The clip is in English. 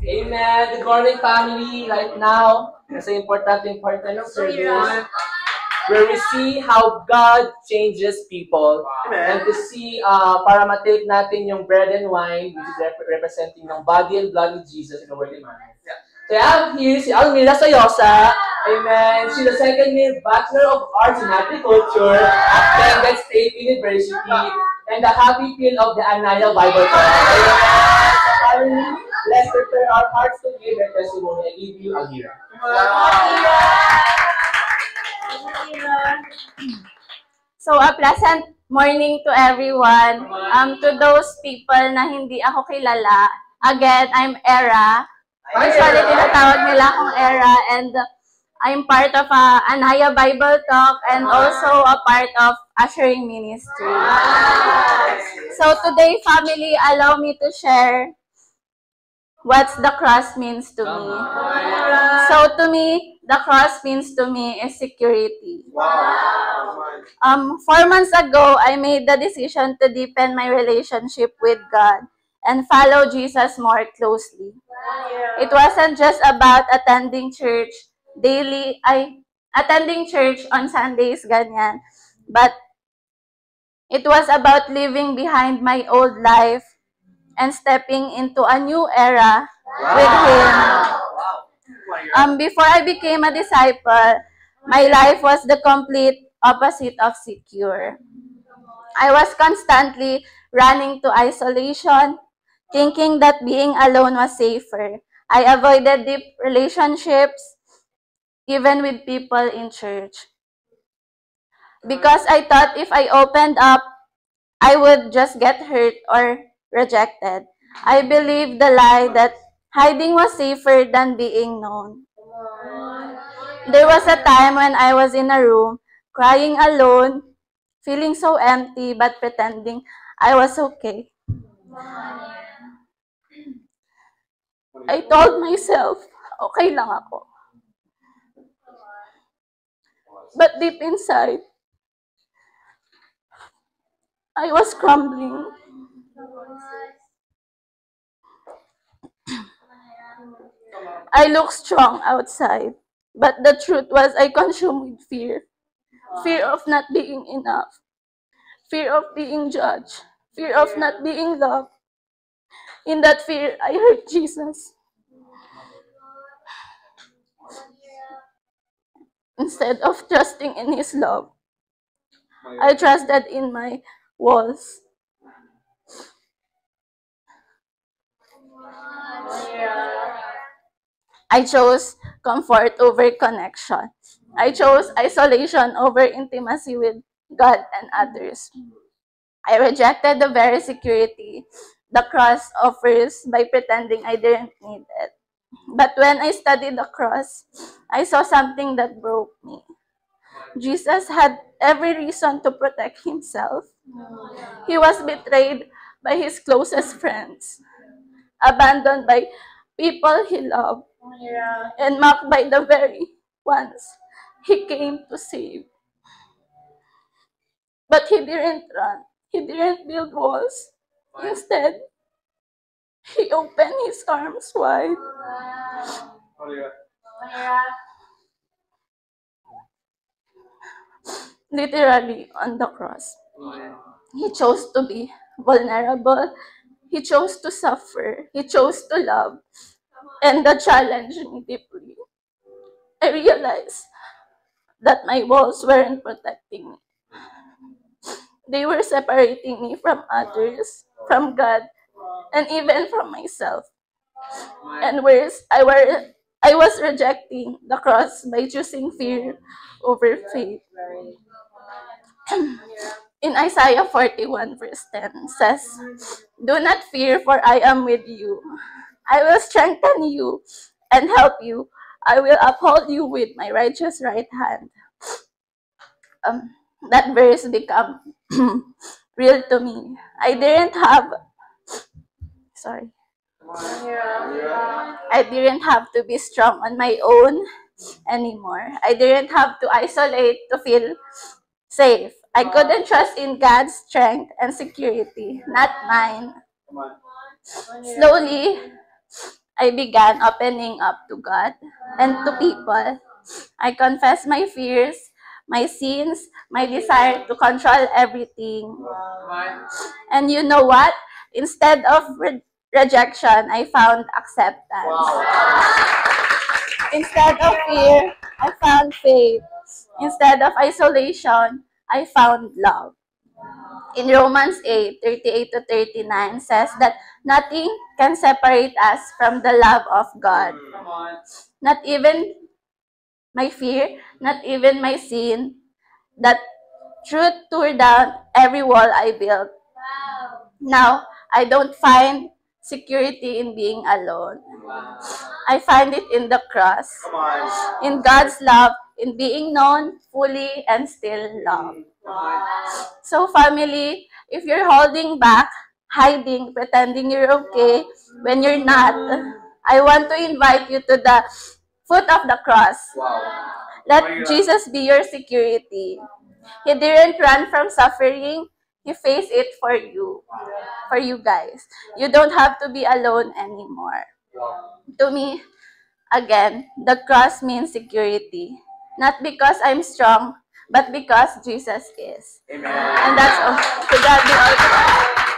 Amen. Good morning, family. Right now, kasi important ng service where we see how God changes people. And to see, para matake natin yung bread and wine, which is representing ng body and blood of Jesus in the worldly manner. So I have here si Almira Sayosa. Amen. She's a second year Bachelor of Arts in Agriculture at Benguet State University and the happy feel of the Anaya Bible College. Finally, let's prepare our hearts to give a testimony and give you Almira. So, a pleasant morning to everyone. To those people na hindi ako kilala, again, I'm Era. Usually, tinatawag nila akong Era, and I'm part of Anaya Bible Talk and also a part of Ushering Ministry. So, today, family, allow me to share what the cross means to me. So, to me, the cross means to me is security. 4 months ago, I made the decision to deepen my relationship with God and follow Jesus more closely. It wasn't just about attending church daily, attending church on Sundays, ganyan. But it was about leaving behind my old life and stepping into a new era with Him. Before I became a disciple, my life was the complete opposite of secure. I was constantly running to isolation, thinking that being alone was safer. I avoided deep relationships, even with people in church. Because I thought if I opened up, I would just get hurt or rejected. I believed the lie that hiding was safer than being known. There was a time when I was in a room, crying alone, feeling so empty but pretending I was okay. I told myself, okay lang ako. But deep inside, I was crumbling. I looked strong outside, but the truth was I consumed with fear. Fear of not being enough. Fear of being judged. Fear of not being loved. In that fear, I heard Jesus. Instead of trusting in His love, I trusted in my walls. I chose comfort over connection. I chose isolation over intimacy with God and others. I rejected the very security the cross offers by pretending I didn't need it. But when I studied the cross, I saw something that broke me. Jesus had every reason to protect Himself. He was betrayed by His closest friends, abandoned by people He loved, and mocked by the very ones He came to save. But He didn't run. He didn't build walls. Instead, He opened His arms wide. Literally on the cross. He chose to be vulnerable. He chose to suffer. He chose to love. And that challenged me deeply. I realized that my walls weren't protecting me. They were separating me from others, from God, and even from myself. And worse, I was rejecting the cross by choosing fear over faith. In Isaiah 41 verse 10 says, "Do not fear, for I am with you. I will strengthen you and help you. I will uphold you with my righteous right hand." That verse became real to me. I didn't have to be strong on my own anymore. I didn't have to isolate to feel safe. I couldn't trust in God's strength and security, not mine. Slowly, I began opening up to God and to people. I confessed my fears, my sins, my desire to control everything. And you know what? Instead of rejection, I found acceptance. Instead of fear, I found faith. Instead of isolation, I found love. In Romans 8:38 to 39 says that nothing can separate us from the love of God. Not even my fear, not even my sin. That truth tore down every wall I built. Now, I don't find security in being alone. I find it in the cross, in God's love, in being known fully and still loved. So family, if you're holding back, hiding, pretending you're okay when you're not, I want to invite you to the foot of the cross. Let Jesus be your security. He didn't run from suffering. He faced it for you guys. You don't have to be alone anymore. To me, again, the cross means security. Not because I'm strong, but because Jesus is. Amen. And that's all. To God be all the glory.